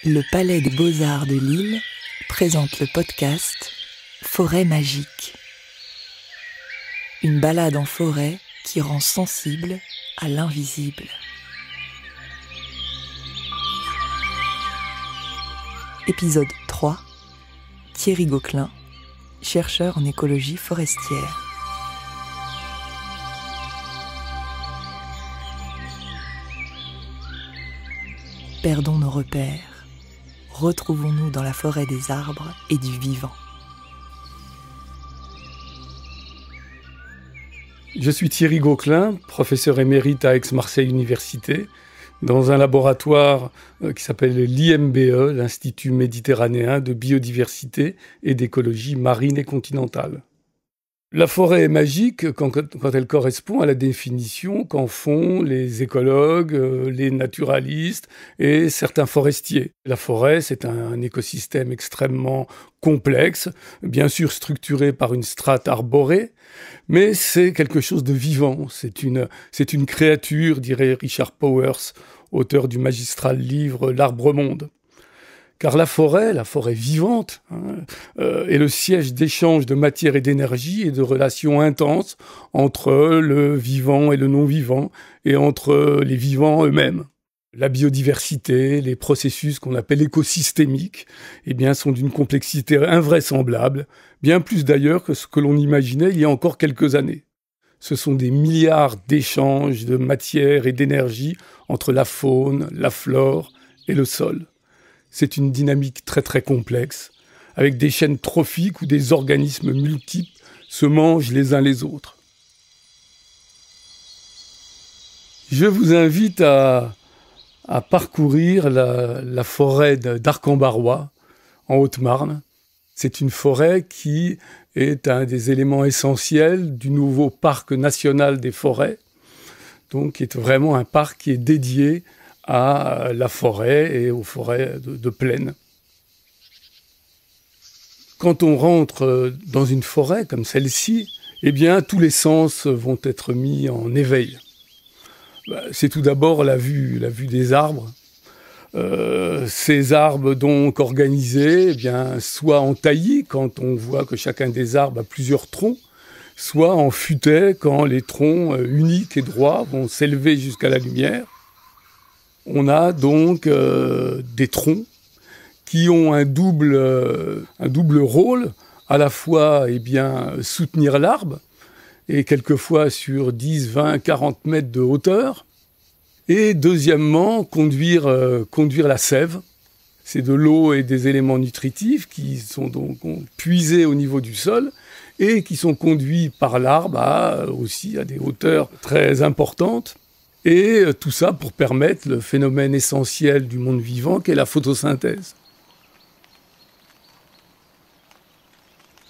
Le Palais des Beaux-Arts de Lille présente le podcast Forêt magique. Une balade en forêt qui rend sensible à l'invisible. Épisode 3. Thierry Gauquelin, chercheur en écologie forestière. Perdons nos repères. Retrouvons-nous dans la forêt des arbres et du vivant. Je suis Thierry Gauquelin, professeur émérite à Aix-Marseille Université, dans un laboratoire qui s'appelle l'IMBE, l'Institut méditerranéen de biodiversité et d'écologie marine et continentale. La forêt est magique quand elle correspond à la définition qu'en font les écologues, les naturalistes et certains forestiers. La forêt, c'est un écosystème extrêmement complexe, bien sûr structuré par une strate arborée, mais c'est quelque chose de vivant. C'est une créature, dirait Richard Powers, auteur du magistral livre L'Arbre-Monde. Car la forêt vivante, est le siège d'échanges de matière et d'énergie et de relations intenses entre le vivant et le non-vivant et entre les vivants eux-mêmes. La biodiversité, les processus qu'on appelle écosystémiques, sont d'une complexité invraisemblable, bien plus d'ailleurs que ce que l'on imaginait il y a encore quelques années. Ce sont des milliards d'échanges de matière et d'énergie entre la faune, la flore et le sol. C'est une dynamique très très complexe, avec des chaînes trophiques où des organismes multiples se mangent les uns les autres. Je vous invite à parcourir la forêt d'Arc-en-Barrois, en Haute-Marne. C'est une forêt qui est un des éléments essentiels du nouveau parc national des forêts, donc qui est vraiment un parc qui est dédié à la forêt et aux forêts de plaine. Quand on rentre dans une forêt comme celle-ci, tous les sens vont être mis en éveil. C'est tout d'abord la vue des arbres. Ces arbres donc organisés, soit en taillis, quand on voit que chacun des arbres a plusieurs troncs, soit en futaies, quand les troncs uniques et droits vont s'élever jusqu'à la lumière. On a donc des troncs qui ont un double rôle, à la fois soutenir l'arbre, et quelquefois sur 10, 20, 40 mètres de hauteur, et deuxièmement, conduire la sève. C'est de l'eau et des éléments nutritifs qui sont donc puisés au niveau du sol et qui sont conduits par l'arbre aussi à des hauteurs très importantes. Et tout ça pour permettre le phénomène essentiel du monde vivant qu'est la photosynthèse.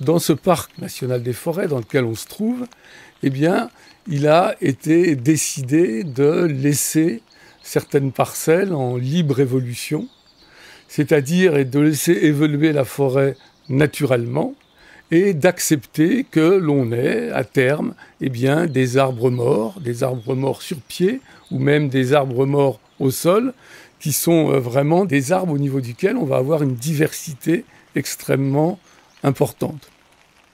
Dans ce parc national des forêts dans lequel on se trouve, il a été décidé de laisser certaines parcelles en libre évolution, c'est-à-dire de laisser évoluer la forêt naturellement et d'accepter que l'on ait à terme des arbres morts sur pied ou même des arbres morts au sol, qui sont vraiment des arbres au niveau duquel on va avoir une diversité extrêmement importante.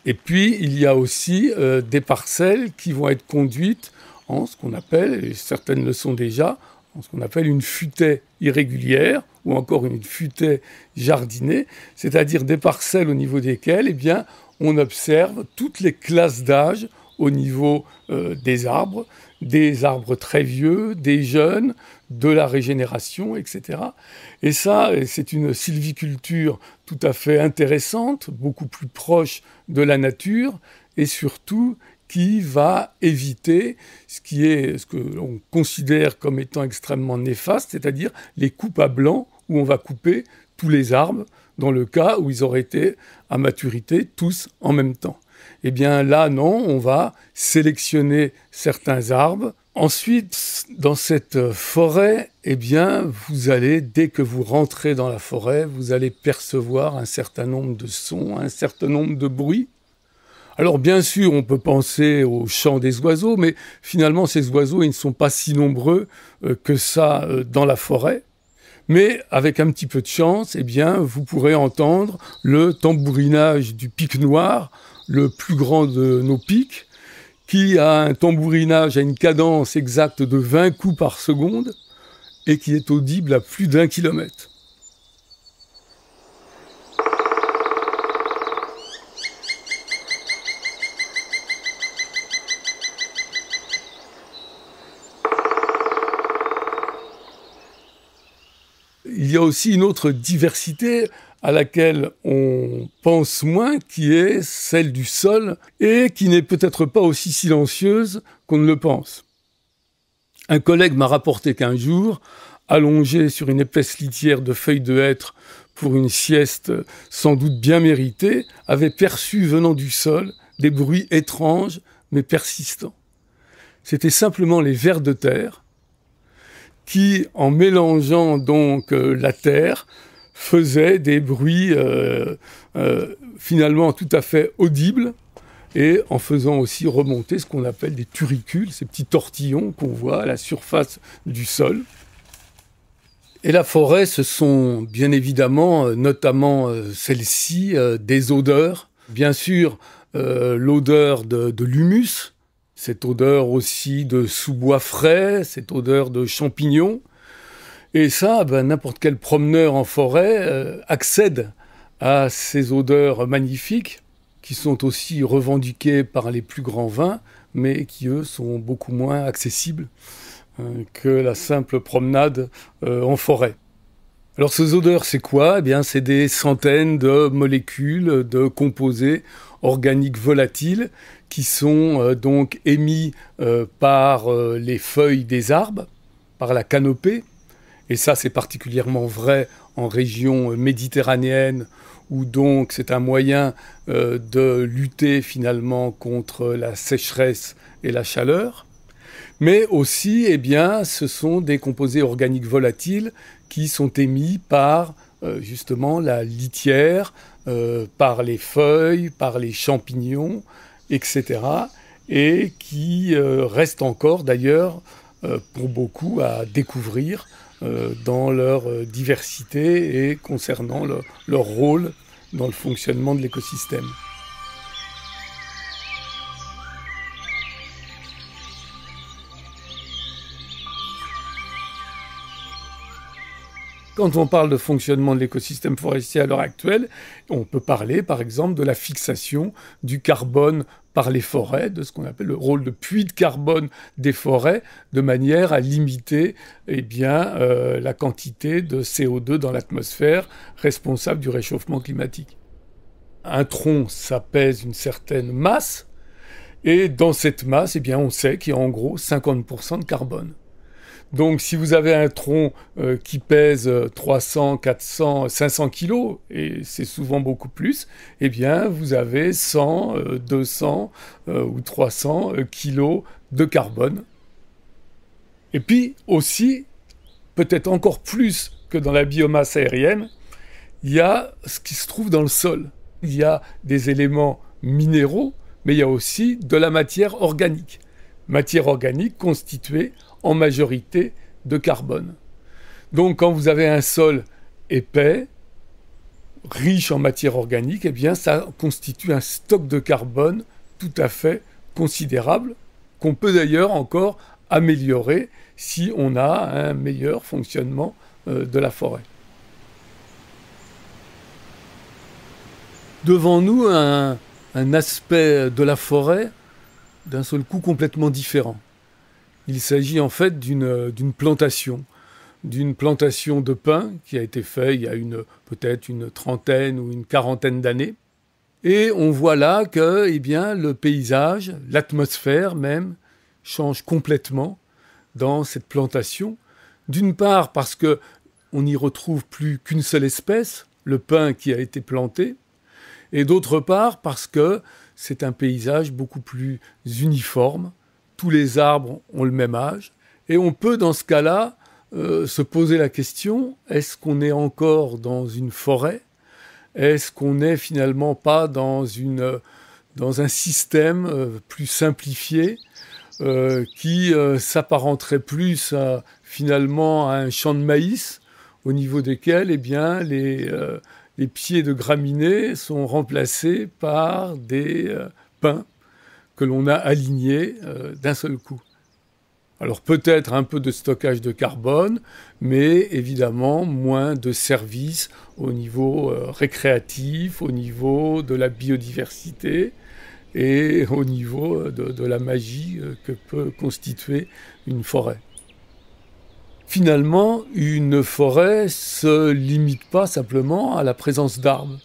Et puis, il y a aussi des parcelles qui vont être conduites en ce qu'on appelle, et certaines le sont déjà, en ce qu'on appelle une futaie irrégulière ou encore une futaie jardinée, c'est-à-dire des parcelles au niveau desquelles on observe toutes les classes d'âge au niveau des arbres très vieux, des jeunes, de la régénération, etc. Et ça, c'est une sylviculture tout à fait intéressante, beaucoup plus proche de la nature, et surtout qui va éviter ce que l'on considère comme étant extrêmement néfaste, c'est-à-dire les coupes à blanc, où on va couper tous les arbres, dans le cas où ils auraient été à maturité tous en même temps. Là, non, on va sélectionner certains arbres. Ensuite, dans cette forêt, vous allez, dès que vous rentrez dans la forêt, vous allez percevoir un certain nombre de sons, un certain nombre de bruits. Alors bien sûr, on peut penser au chant des oiseaux, mais finalement, ces oiseaux, ils ne sont pas si nombreux que ça dans la forêt. Mais avec un petit peu de chance, eh bien, vous pourrez entendre le tambourinage du pic noir, le plus grand de nos pics, qui a un tambourinage à une cadence exacte de 20 coups par seconde et qui est audible à plus d'1 kilomètre. Il y a aussi une autre diversité à laquelle on pense moins, qui est celle du sol, et qui n'est peut-être pas aussi silencieuse qu'on ne le pense. Un collègue m'a rapporté qu'un jour, allongé sur une épaisse litière de feuilles de hêtre pour une sieste sans doute bien méritée, avait perçu venant du sol des bruits étranges mais persistants. C'étaient simplement les vers de terre qui, en mélangeant donc la terre, faisaient des bruits finalement tout à fait audibles et en faisant aussi remonter ce qu'on appelle des turricules, ces petits tortillons qu'on voit à la surface du sol. Et la forêt, ce sont bien évidemment, notamment celle-ci, des odeurs. Bien sûr, l'odeur de l'humus, cette odeur aussi de sous-bois frais, cette odeur de champignons. Et ça, n'importe quel promeneur en forêt accède à ces odeurs magnifiques qui sont aussi revendiquées par les plus grands vins, mais qui, eux, sont beaucoup moins accessibles que la simple promenade en forêt. Alors ces odeurs, c'est quoi ? Eh bien, c'est des centaines de molécules, de composés organiques volatiles qui sont donc émis par les feuilles des arbres, par la canopée. Et ça, c'est particulièrement vrai en région méditerranéenne, où donc c'est un moyen de lutter finalement contre la sécheresse et la chaleur. Mais aussi, eh bien, ce sont des composés organiques volatiles qui sont émis par justement la litière, par les feuilles, par les champignons, etc. Et qui restent encore d'ailleurs pour beaucoup à découvrir dans leur diversité et concernant leur rôle dans le fonctionnement de l'écosystème. Quand on parle de fonctionnement de l'écosystème forestier à l'heure actuelle, on peut parler par exemple de la fixation du carbone par les forêts, de ce qu'on appelle le rôle de puits de carbone des forêts, de manière à limiter la quantité de CO2 dans l'atmosphère responsable du réchauffement climatique. Un tronc, ça pèse une certaine masse, et dans cette masse, on sait qu'il y a en gros 50% de carbone. Donc si vous avez un tronc qui pèse 300, 400, 500 kilos, et c'est souvent beaucoup plus, vous avez 100, 200 ou 300 kilos de carbone. Et puis aussi, peut-être encore plus que dans la biomasse aérienne, il y a ce qui se trouve dans le sol. Il y a des éléments minéraux, mais il y a aussi de la matière organique. Matière organique constituée en majorité de carbone. Donc quand vous avez un sol épais, riche en matière organique, ça constitue un stock de carbone tout à fait considérable, qu'on peut d'ailleurs encore améliorer si on a un meilleur fonctionnement de la forêt. Devant nous, un aspect de la forêt d'un seul coup complètement différent. Il s'agit en fait d'une plantation de pins qui a été faite il y a peut-être une trentaine ou une quarantaine d'années. Et on voit là que le paysage, l'atmosphère même, change complètement dans cette plantation. D'une part parce qu'on n'y retrouve plus qu'une seule espèce, le pin qui a été planté, et d'autre part parce que c'est un paysage beaucoup plus uniforme. Tous les arbres ont le même âge. Et on peut, dans ce cas-là, se poser la question, est-ce qu'on est encore dans une forêt ? Est-ce qu'on n'est finalement pas dans un système plus simplifié qui s'apparenterait plus finalement à un champ de maïs au niveau desquels eh bien, les pieds de graminées sont remplacés par des pins que l'on a alignés d'un seul coup. Alors peut-être un peu de stockage de carbone, mais évidemment moins de services au niveau récréatif, au niveau de la biodiversité et au niveau de la magie que peut constituer une forêt. Finalement, une forêt ne se limite pas simplement à la présence d'arbres.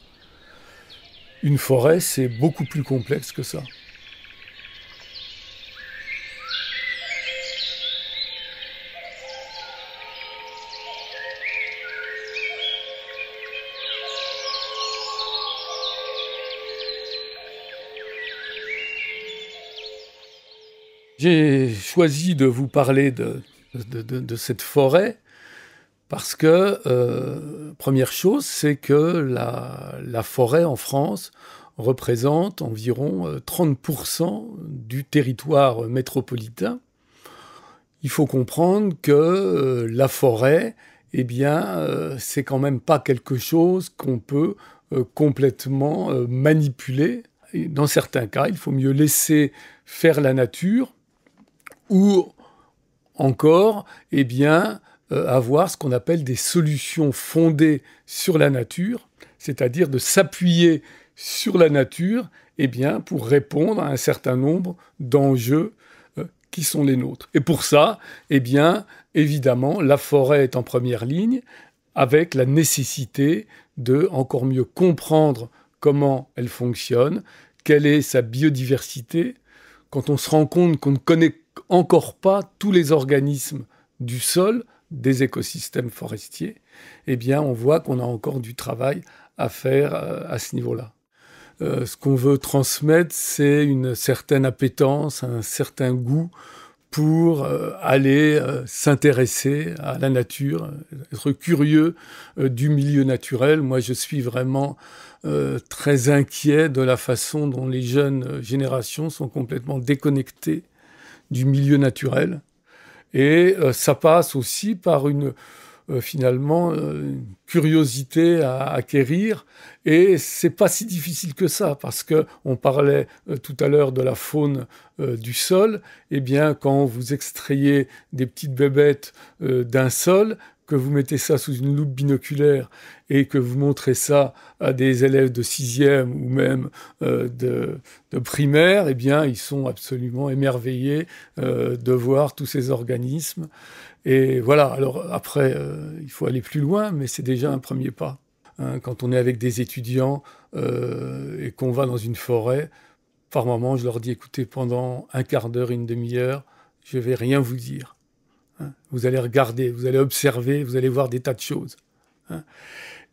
Une forêt, c'est beaucoup plus complexe que ça. J'ai choisi de vous parler de cette forêt parce que, première chose, c'est que la forêt en France représente environ 30% du territoire métropolitain. Il faut comprendre que la forêt, eh bien, c'est quand même pas quelque chose qu'on peut complètement manipuler. Et dans certains cas, il faut mieux laisser faire la nature ou encore, eh bien, avoir ce qu'on appelle des solutions fondées sur la nature, c'est-à-dire de s'appuyer sur la nature, eh bien, pour répondre à un certain nombre d'enjeux qui sont les nôtres. Et pour ça, eh bien, évidemment, la forêt est en première ligne, avec la nécessité de encore mieux comprendre comment elle fonctionne, quelle est sa biodiversité. Quand on se rend compte qu'on ne connaît encore pas tous les organismes du sol, des écosystèmes forestiers, eh bien, on voit qu'on a encore du travail à faire à ce niveau-là. Ce qu'on veut transmettre, c'est une certaine appétence, un certain goût pour aller s'intéresser à la nature, être curieux du milieu naturel. Moi, je suis vraiment très inquiet de la façon dont les jeunes générations sont complètement déconnectées du milieu naturel. Et ça passe aussi par finalement une curiosité à acquérir. Et c'est pas si difficile que ça, parce qu'on parlait tout à l'heure de la faune du sol. Eh bien, quand vous extrayez des petites bébêtes d'un sol, que vous mettez ça sous une loupe binoculaire et que vous montrez ça à des élèves de 6e ou même de primaire, eh bien, ils sont absolument émerveillés de voir tous ces organismes. Et voilà, alors après, il faut aller plus loin, mais c'est déjà un premier pas. Hein, quand on est avec des étudiants et qu'on va dans une forêt, par moment, je leur dis, écoutez, pendant un quart d'heure, une demi-heure, je ne vais rien vous dire. Vous allez regarder, vous allez observer, vous allez voir des tas de choses.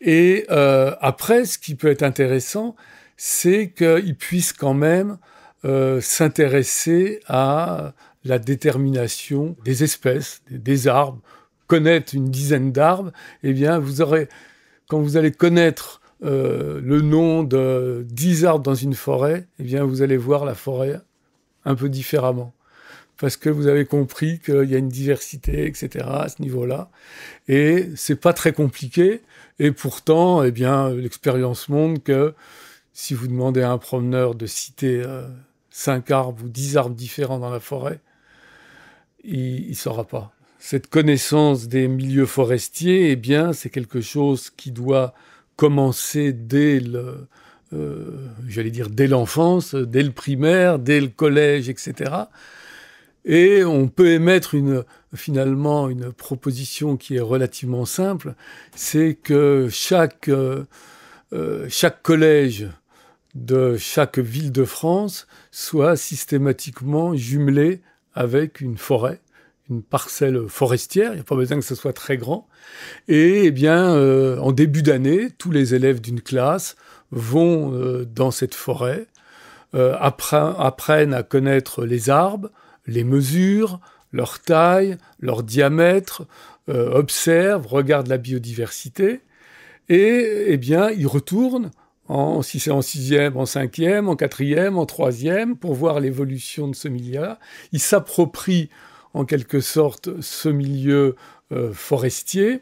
Et après, ce qui peut être intéressant, c'est qu'ils puissent quand même s'intéresser à la détermination des espèces, des arbres, connaître une dizaine d'arbres. Eh bien, quand vous allez connaître le nom de 10 arbres dans une forêt, eh bien, vous allez voir la forêt un peu différemment. Parce que vous avez compris qu'il y a une diversité, etc., à ce niveau-là. Et c'est pas très compliqué. Et pourtant, eh bien, l'expérience montre que si vous demandez à un promeneur de citer 5 arbres ou 10 arbres différents dans la forêt, il ne saura pas. Cette connaissance des milieux forestiers, eh bien, c'est quelque chose qui doit commencer dès l'enfance, dès le primaire, dès le collège, etc., et on peut émettre finalement une proposition qui est relativement simple, c'est que chaque collège de chaque ville de France soit systématiquement jumelé avec une forêt, une parcelle forestière. Il n'y a pas besoin que ce soit très grand. Et eh bien, en début d'année, tous les élèves d'une classe vont dans cette forêt, apprennent à connaître les arbres, les mesures, leur taille, leur diamètre, observent, regardent la biodiversité, et eh bien, ils retournent, si c'est en 6e, en 5e, en 4e, en 3e, pour voir l'évolution de ce milieu-là. Ils s'approprient en quelque sorte ce milieu forestier,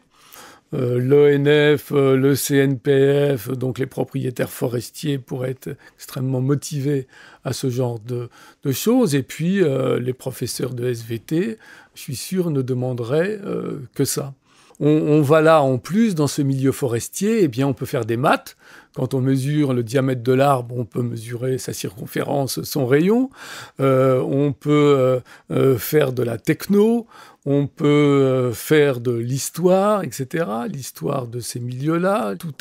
l'ONF, le CNPF, donc les propriétaires forestiers pourraient être extrêmement motivés à ce genre de choses. Et puis les professeurs de SVT, je suis sûr, ne demanderaient que ça. On va là, en plus, dans ce milieu forestier, eh bien, on peut faire des maths. Quand on mesure le diamètre de l'arbre, on peut mesurer sa circonférence, son rayon. On peut faire de la techno, on peut faire de l'histoire, etc. L'histoire de ces milieux-là, tout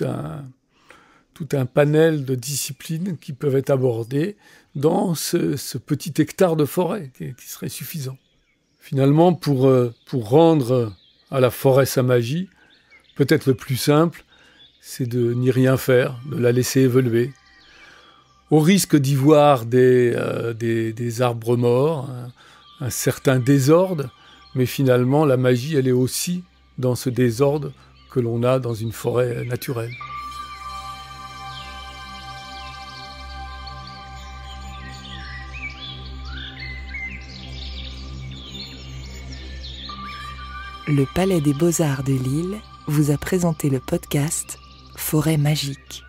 un panel de disciplines qui peuvent être abordées dans ce petit hectare de forêt qui serait suffisant. Finalement, pour rendre à la forêt sa magie, peut-être le plus simple, c'est de n'y rien faire, de la laisser évoluer. Au risque d'y voir des arbres morts, un certain désordre, mais finalement la magie, elle est aussi dans ce désordre que l'on a dans une forêt naturelle. Le Palais des Beaux-Arts de Lille vous a présenté le podcast Forêt magique.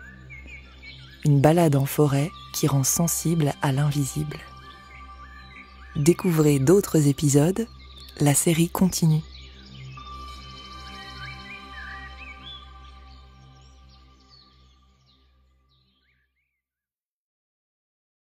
Une balade en forêt qui rend sensible à l'invisible. Découvrez d'autres épisodes, la série continue.